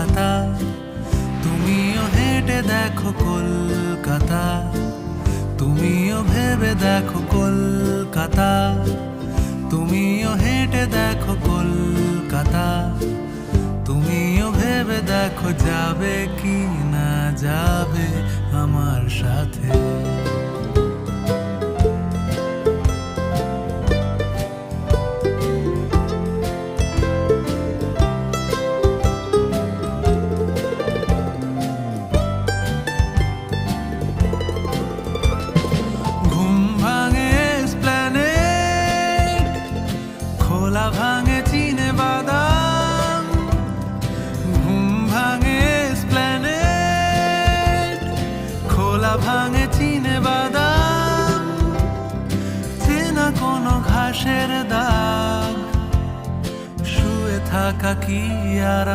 কলকাতা, তুমিও হেঁটে দেখো কলকাতা, তুমিও ভেবে দেখো কলকাতা, তুমিও হেঁটে দেখো কলকাতা, তুমিও ভেবে দেখো যাবে কি না যাবে আমার সাথে। খোলা ভাঙে চিনে বাদাম, ঘুম ভাঙে এসপ্ল্যানেড, খোলা ভাঙে চিনে বাদাম, চেনা কোনো ঘাসের দাগ, শুয়ে থাকা কি আর